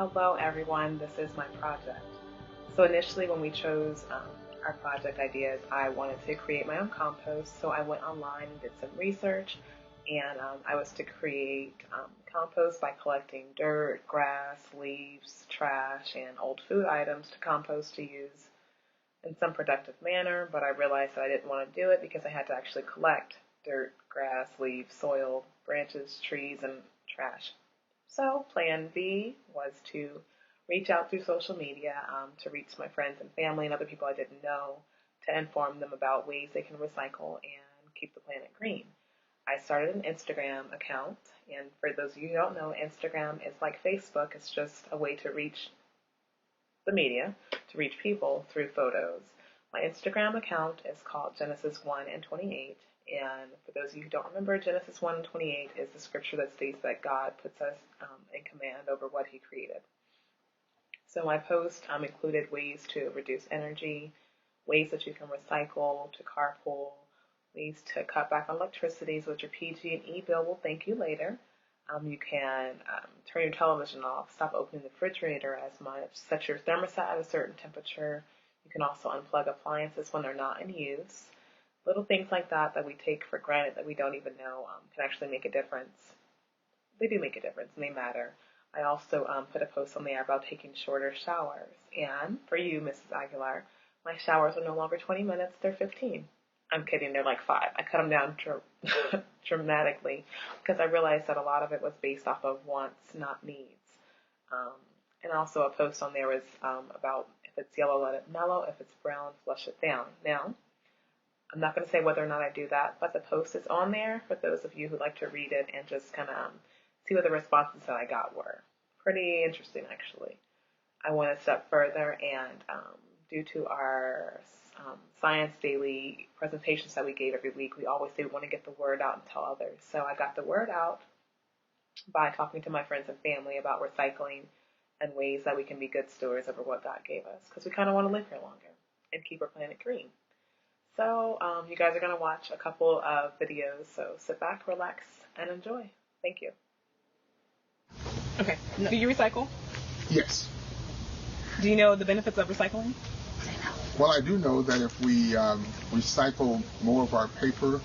Hello, everyone. This is my project. So initially, when we chose our project ideas, I wanted to create my own compost. So I went online and did some research, and I was to create compost by collecting dirt, grass, leaves, trash, and old food items to compost to use in some productive manner. But I realized that I didn't want to do it because I had to actually collect dirt, grass, leaves, soil, branches, trees, and trash. So plan B was to reach out through social media to reach my friends and family and other people I didn't know to inform them about ways they can recycle and keep the planet green. I started an Instagram account, and for those of you who don't know, Instagram is like Facebook. It's just a way to reach the media, to reach people through photos. My Instagram account is called Genesis 1 and 28. And for those of you who don't remember, Genesis 1 and 28 is the scripture that states that God puts us in command over what he created. So my post included ways to reduce energy, ways that you can recycle, to carpool, ways to cut back on electricity so that your PG&E bill will thank you later. You can turn your television off, stop opening the refrigerator as much, set your thermostat at a certain temperature. You can also unplug appliances when they're not in use. Little things like that that we take for granted that we don't even know can actually make a difference. They do make a difference and they matter. I also put a post on there about taking shorter showers. And for you, Mrs. Aguilar, my showers are no longer 20 minutes, they're 15. I'm kidding, they're like 5. I cut them down dramatically because I realized that a lot of it was based off of wants, not needs. And also a post on there was about if it's yellow, let it mellow. If it's brown, flush it down. Now, I'm not going to say whether or not I do that, but the post is on there for those of you who like to read it and just kind of see what the responses that I got were. Pretty interesting, actually. I went a step further, and due to our Science Daily presentations that we gave every week, we always say we want to get the word out and tell others. So I got the word out by talking to my friends and family about recycling and ways that we can be good stewards over what God gave us, because we kind of want to live here longer and keep our planet green. So you guys are going to watch a couple of videos, so sit back, relax, and enjoy. Thank you. Okay. Do you recycle? Yes. Do you know the benefits of recycling? Well, I do know that if we recycle more of our paper,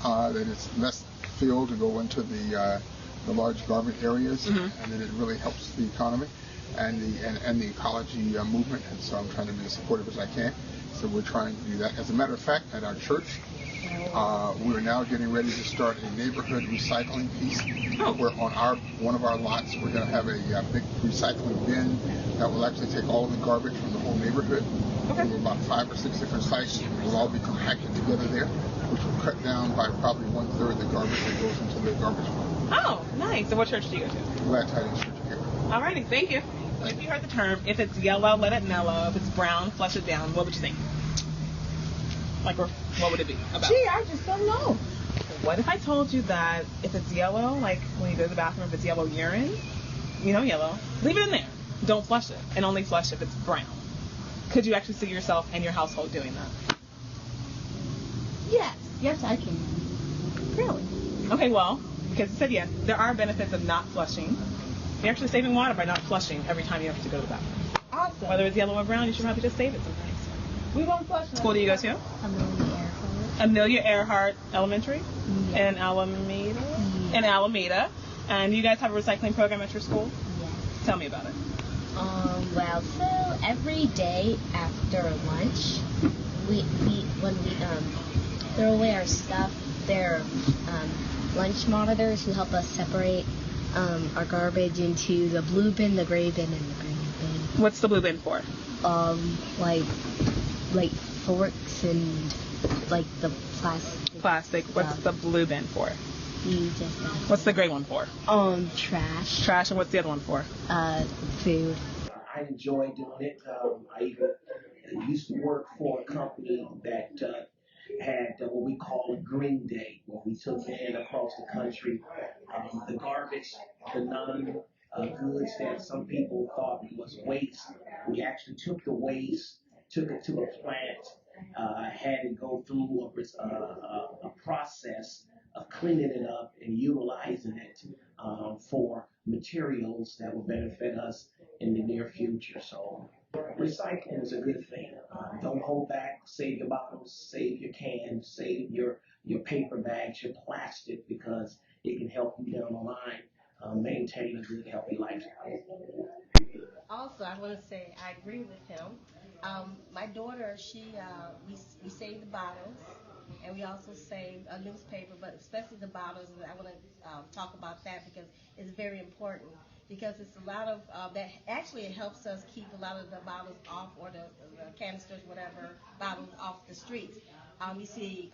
that it's less filled to go into the large garbage areas, and that it really helps the economy and the ecology movement. And so I'm trying to be as supportive as I can. So we're trying to do that. As a matter of fact, at our church, we're now getting ready to start a neighborhood recycling piece. Where on one of our lots, we're going to have a big recycling bin that will actually take all of the garbage from the whole neighborhood. Okay. There are about 5 or 6 different sites. We'll all be compacted together there, which will cut down by probably 1/3 the garbage that goes into the garbage bin. Oh, nice. So what church do you go to? Glad Tidings Church here. All righty, thank you. If you heard the term, if it's yellow, let it mellow. If it's brown, flush it down. What would you think? Like, what would it be about? Gee, I just don't know. What if I told you that if it's yellow, like when you go to the bathroom, if it's yellow urine, yellow, leave it in there. Don't flush it, and only flush if it's brown. Could you actually see yourself and your household doing that? Yes, I can. Really? Okay, well, because it said yes, there are benefits of not flushing. You're actually saving water by not flushing every time you have to go to the bathroom. Awesome. Whether it's yellow or brown, you should probably just save it sometimes. We won't flush. What school do you go to? Amelia Earhart Elementary in Alameda. Yeah. In Alameda. And you guys have a recycling program at your school? Yes. Tell me about it. Well, so every day after lunch, when we throw away our stuff, there are lunch monitors who help us separate our garbage into the blue bin, the gray bin, and the green bin. What's the blue bin for? Like forks and like the plastic. Plastic. What's the blue bin for? You just. What's the gray one for? Trash. Trash, and what's the other one for? Food. I enjoy doing it. I even used to work for a company that had what we call a Green Day, where we took in across the country the garbage, the non-goods that some people thought was waste. We actually took the waste, took it to a plant, had it go through a process of cleaning it up and utilizing it for materials that would benefit us future. So recycling is a good thing. Don't hold back. Save your bottles, save your cans, save your paper bags, your plastic, because it can help you down the line maintain a good, healthy lifestyle. Also, I want to say I agree with him. My daughter, we save the bottles, and we also save a newspaper, but especially the bottles. And I want to talk about that because it's very important. Because it's a lot of that actually it helps us keep a lot of the bottles off, or the canisters, whatever bottles off the streets. You see,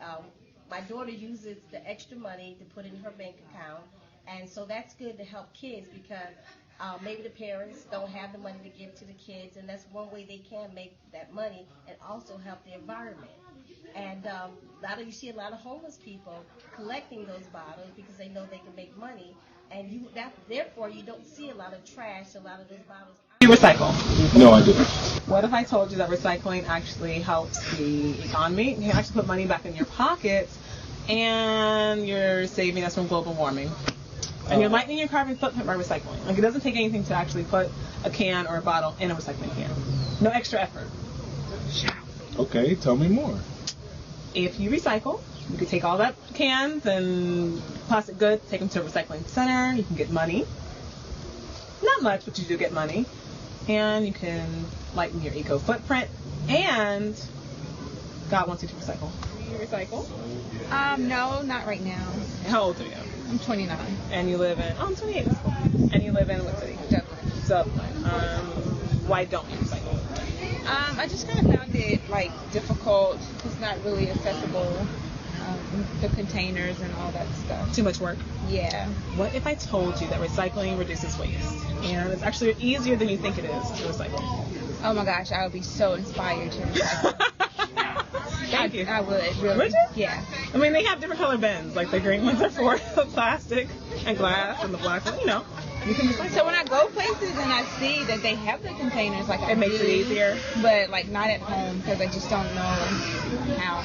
my daughter uses the extra money to put in her bank account, and so that's good to help kids because maybe the parents don't have the money to give to the kids, and that's one way they can make that money and also help the environment. And you see a lot of homeless people collecting those bottles because they know they can make money, and therefore you don't see a lot of trash. A lot of those bottles. You recycle. No, I didn't. What if I told you that recycling actually helps the economy? You can actually put money back in your pockets, and you're saving us from global warming. And you're lightening your carbon footprint by recycling. Like, it doesn't take anything to actually put a can or a bottle in a recycling can. No extra effort. Okay, tell me more. If you recycle, you can take all that cans and plastic goods, take them to a recycling center. You can get money. Not much, but you do get money. And you can lighten your eco footprint. And God wants you to recycle. Do you recycle? No, not right now. How old are you? I'm 29. And you live in, I'm 28. And you live in what city? Dublin. Dublin. Why don't you recycle? I just kind of found it difficult. It's not really accessible. The containers and all that stuff. Too much work? Yeah. What if I told you that recycling reduces waste? And it's actually easier than you think it is to recycle. Oh my gosh, I would be so inspired to recycle. Thank you. I would, really. Would you? Yeah. I mean, they have different color bins. Like, the green ones are for plastic and glass, and the black ones, you can recycle. So when I go places and I see that they have the containers, it makes it easier. But not at home because I just don't know how.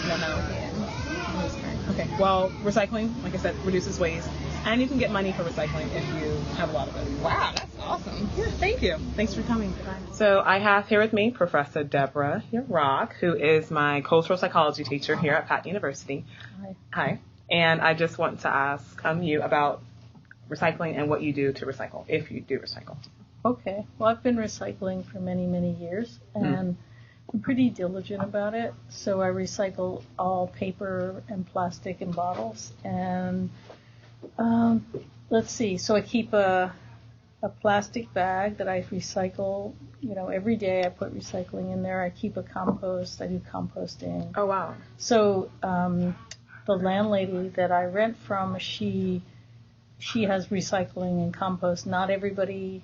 You don't know. Yeah. Okay. Well, recycling, like I said, reduces waste, and you can get money for recycling if you have a lot of it. Wow, that's awesome. Yeah, thank you. Thanks for coming. So I have here with me Professor Deborah Yarok, who is my cultural psychology teacher here at Patton University. Hi. And I just want to ask you about recycling and what you do to recycle, if you do recycle. Okay. Well, I've been recycling for many, many years, and I'm pretty diligent about it. So I recycle all paper and plastic and bottles. And let's see. So I keep a plastic bag that I recycle. Every day I put recycling in there. I keep a compost. I do composting. Oh, wow. So the landlady that I rent from, she has recycling and compost. Not everybody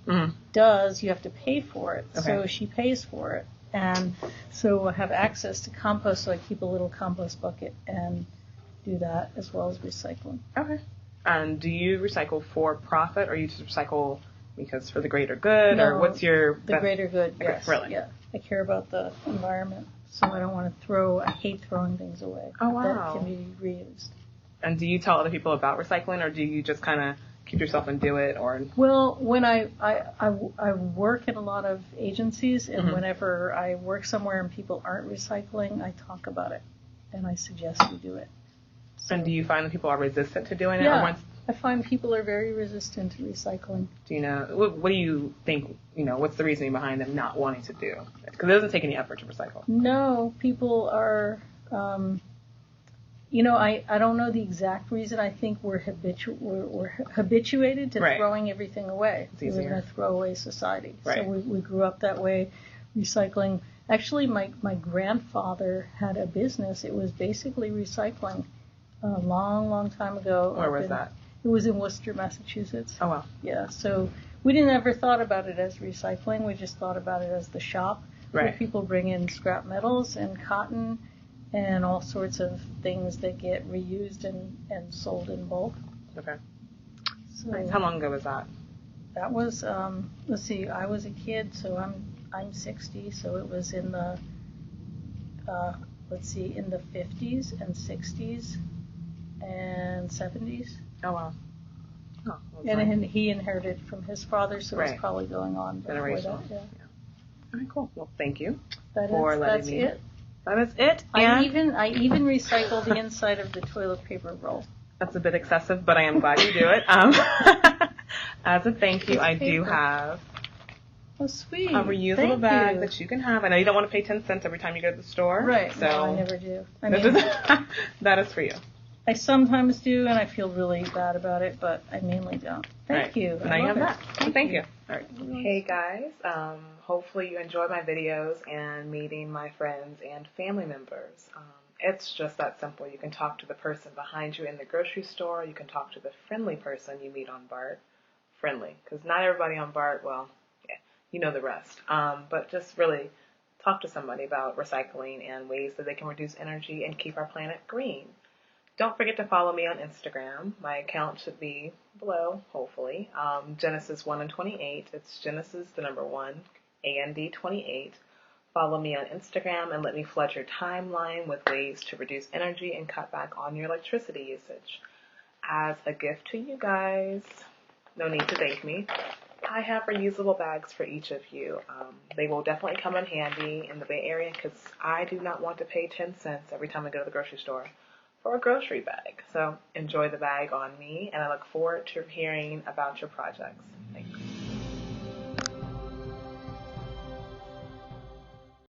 does. You have to pay for it. Okay. So she pays for it. And so I have access to compost, so I keep a little compost bucket and do that as well as recycling. Okay. And do you recycle for profit, or you just recycle because for the greater good, or what's your... The greater good, yes. Okay, really? Yeah. I care about the environment, so I don't want to I hate throwing things away. Oh, wow. That can be reused. And do you tell other people about recycling, or do you just kind of keep yourself and do it? Or Well, when I work in a lot of agencies, and whenever I work somewhere and people aren't recycling, I talk about it, and I suggest we do it. So, and do you find that people are resistant to doing it? Yeah, or I find people are very resistant to recycling. Do you know, what do you think, what's the reasoning behind them not wanting to do? Because it doesn't take any effort to recycle. No, people are... I don't know the exact reason. I think we're habituated to throwing everything away. It's easier. We live in a throwaway society. Right. So we grew up that way, recycling. Actually, my grandfather had a business. It was basically recycling a long, long time ago. Where was that? It was in Worcester, Massachusetts. Oh, wow. Yeah, so we didn't ever thought about it as recycling. We just thought about it as the shop where people bring in scrap metals and cotton and all sorts of things that get reused and sold in bulk. Okay. So nice. How long ago was that? That was, let's see, I was a kid, so I'm 60, so it was in the, in the 50s and 60s and 70s. Oh, wow. Oh, well, And he inherited from his father, so Right. it's probably going on before that. Generational. Yeah. All right, cool. Well, thank you That for is, letting that's me. it. That is it. I And even recycle the inside of the toilet paper roll. that's a bit excessive, but I am glad you do it. As a thank you, It's I do paper. have Oh, sweet. a reusable Thank bag you. that you can have. I know you don't want to pay 10 cents every time you go to the store. Right. So No, I never do. I this mean, is that is for you. I sometimes do, and I feel really bad about it, but I mainly don't. Thank Right. you. So I now you love have it. that. So thank you. All right. Hey guys, hopefully you enjoy my videos and meeting my friends and family members. It's just that simple. You can talk to the person behind you in the grocery store. You can talk to the friendly person you meet on BART. Friendly, because not everybody on BART, well, yeah, you know the rest. But just really talk to somebody about recycling and ways that they can reduce energy and keep our planet green. Don't forget to follow me on Instagram. My account should be below, hopefully. Genesis 1 and 28. It's Genesis, the number 1, AND 28. Follow me on Instagram and let me flood your timeline with ways to reduce energy and cut back on your electricity usage. As a gift to you guys, no need to thank me, I have reusable bags for each of you. They will definitely come in handy in the Bay Area because I do not want to pay 10 cents every time I go to the grocery store for a grocery bag. So enjoy the bag on me, and I look forward to hearing about your projects.